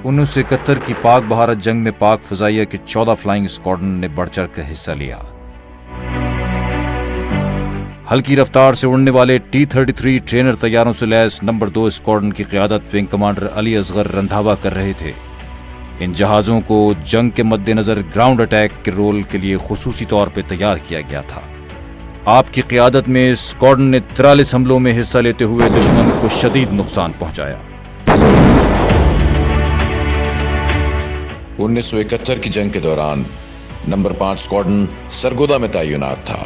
1971 کی پاک بھارت جنگ میں پاک فضائیہ کے 14 فلائنگ اسکواڈرن نے بڑھ چڑھ کر حصہ لیا۔ ہلکی رفتار سے اڑنے والے T-33 ٹرینر طیاروں سے لیس نمبر 2 اسکواڈرن کی قیادت ونگ کمانڈر علی اصغر رندھاوا کر رہے تھے۔ ان جہازوں کو جنگ کے مد نظر گراؤنڈ اٹیک کے رول کے لیے خصوصی طور پہ تیار کیا گیا تھا۔ آپ کی قیادت میں اسکواڈرن نے 43 حملوں میں حصہ لیتے ہوئے دشمن کو شدید نقصان پہنچایا۔ 1971 کی جنگ کے دوران نمبر 5 اسکواڈرن سرگودا میں تعینات تھا۔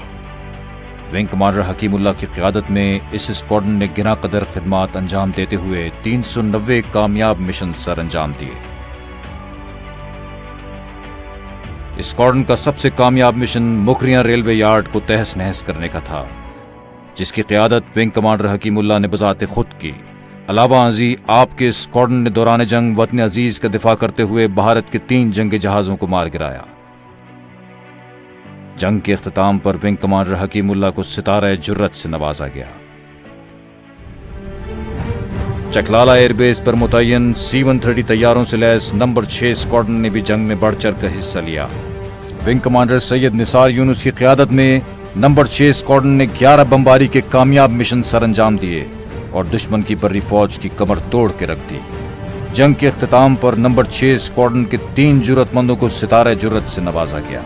ونگ کمانڈر حکیم اللہ کی قیادت میں اس اسکواڈرن نے گراں قدر خدمات انجام دیتے ہوئے 390 کامیاب مشن سر انجام دیے۔ اسکواڈرن کا سب سے کامیاب مشن مکریاں ریلوے یارڈ کو تہس نہس کرنے کا تھا، جس کی قیادت ونگ کمانڈر حکیم اللہ نے بذات خود کی۔ علاوہ ازیں آپ کے اسکواڈرن نے دوران جنگ وطن عزیز کا دفاع کرتے ہوئے بھارت کے 3 جنگی جہازوں کو مار گرایا۔ جنگ کے اختتام پر ونگ کمانڈر حکیم اللہ کو ستارہ جرت سے نوازا گیا۔ چکلالہ ایئر بیس پر متعین C-130 طیاروں سے لیس نمبر 6 اسکواڈرن نے بھی جنگ میں بڑھ چڑھ کر حصہ لیا۔ ونگ کمانڈر سید نثار یونس کی قیادت میں نمبر 6 اسکواڈرن نے 11 بمباری کے کامیاب مشن سر انجام دیے اور دشمن کی بری فوج کی کمر توڑ کے رکھ دی۔ جنگ کے اختتام پر نمبر 6 اسکواڈرن کے 3 جرت مندوں کو ستارہ جرت سے نوازا گیا۔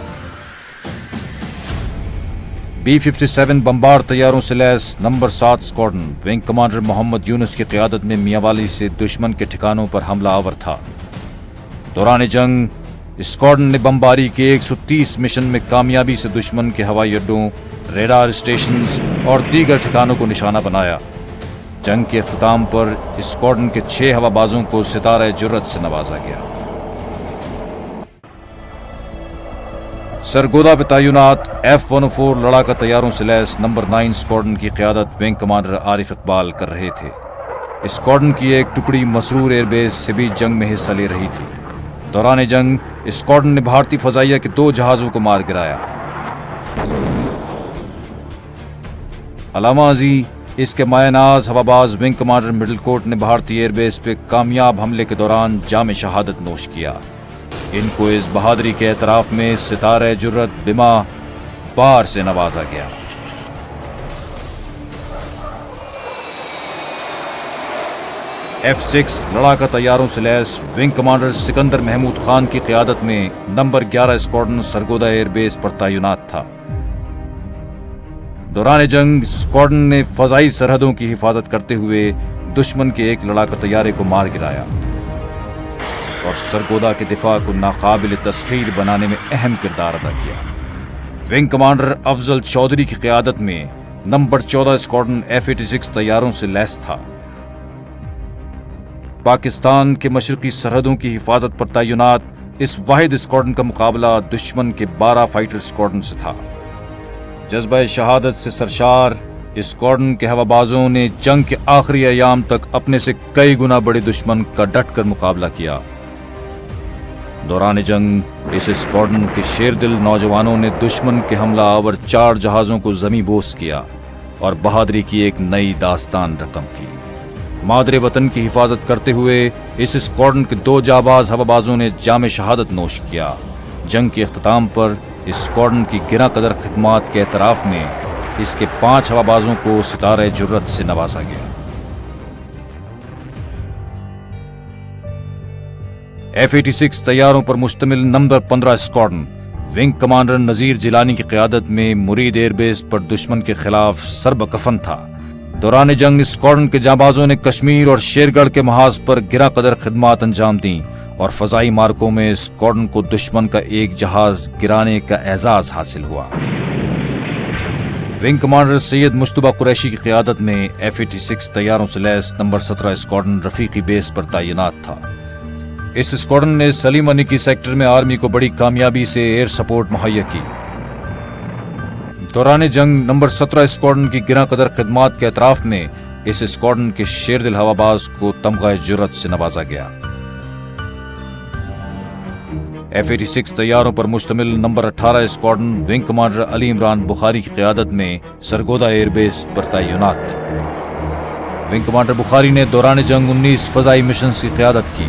B-57 بمبار طیاروں سے لیس number 7 squadron wing commander Muhammad Younis کی قیادت میں میاں والی سے دشمن کے ٹھکانوں پر حملہ آور تھا۔ دوران جنگ اسکواڈرن نے بمباری کے 130 مشن میں کامیابی سے دشمن کے ہوائی اڈوں، ریڈار اسٹیشنز اور دیگر ٹھکانوں کو نشانہ بنایا۔ جنگ کے اختتام پر اسکواڈرن کے 6 ہوا بازوں کو ستارہ جرت سے نوازا گیا۔ سرگودا پہ تعینات F-104 لڑاکا طیاروں سے لیس نمبر 9 اسکواڈرن کی قیادت ونگ کمانڈر عارف اقبال کر رہے تھے۔ اسکواڈرن کی ایک ٹکڑی مسرور ایئر بیس سے بھی جنگ میں حصہ لے رہی تھی۔ دوران جنگ اسکواڈرن نے بھارتی فضائیہ کے 2 جہازوں کو مار گرایا۔ علامہ ازیں اس کے مایہ ناز ہوا باز ونگ کمانڈر مڈل کوٹ نے بھارتی ایئر بیس پہ کامیاب حملے کے دوران جام شہادت نوش کیا۔ ان کو اس بہادری کے اعتراف میں ستارہ جرت بما بار سے نوازا گیا۔ F-6 لڑاکا طیاروں سے لیس ونگ کمانڈر سکندر محمود خان کی قیادت میں number 11 squadron Sargodha air base پر تعینات تھا۔ دوران جنگ اسکواڈرن نے فضائی سرحدوں کی حفاظت کرتے ہوئے دشمن کے ایک لڑاکا طیارے کو مار گرایا اور سرگودا کے دفاع کو ناقابل تسخیر بنانے میں اہم کردار ادا کیا۔ ونگ کمانڈر افضل چودھری کی قیادت میں نمبر 14 اسکواڈرن F-86 طیاروں سے لیس تھا۔ پاکستان کے مشرقی سرحدوں کی حفاظت پر تعینات اس واحد اسکواڈرن کا مقابلہ دشمن کے 12 فائٹر اسکواڈرن سے تھا۔ جذبہ شہادت سے سرشار اسکواڈرن کے ہوا بازوں نے جنگ کے آخری ایام تک اپنے سے کئی گنا بڑے دشمن کا ڈٹ کر مقابلہ کیا۔ دوران جنگ اس اسکواڈرن کے شیر دل نوجوانوں نے دشمن کے حملہ آور 4 جہازوں کو زمیں بوس کیا اور بہادری کی ایک نئی داستان رقم کی۔ مادر وطن کی حفاظت کرتے ہوئے اس اسکواڈرن کے 2 جانباز ہوا بازوں نے جام شہادت نوش کیا۔ جنگ کے اختتام پر اسکواڈرن کی گراں قدر خدمات کے اعتراف میں اس کے 5 ہوا بازوں کو ستارہ جرت سے نوازا گیا۔ F-86 طیاروں پر مشتمل number 15 squadron wing commander Nazir Jilani کی قیادت میں مرید ایئر بیس پر دشمن کے خلاف سرب کفن تھا۔ دوران جنگ اسکواڈرن کے جانبازوں نے کشمیر اور شیرگڑھ کے محاذ پر گراں قدر خدمات انجام دیں اور فضائی مارکوں میں اسکواڈرن کو دشمن کا ایک جہاز گرانے کا اعزاز حاصل ہوا۔ ونگ کمانڈر سید مشتبہ قریشی کی قیادت میں F-86 طیاروں سے لیس نمبر 17 اسکواڈرن رفیقی بیس پر تعینات تھا۔ اس اسکواڈرن نے سلیم انیکی سیکٹر میں آرمی کو بڑی کامیابی سے ایئر سپورٹ مہیا کی۔ دوران جنگ نمبر 17 اسکواڈرن کی گراں قدر خدمات کے اعتراف میں اس اسکواڈرن کے شیر دل ہوا باز کو تمغہ جرت سے نوازا گیا۔ F-86 طیاروں پر مشتمل number 18 squadron wing commander Ali Imran بخاری کی قیادت میں سرگودا ایئر بیس پر تعینات تھا۔ ونگ کمانڈر بخاری نے دوران جنگ 19 فضائی مشنز کی قیادت کی۔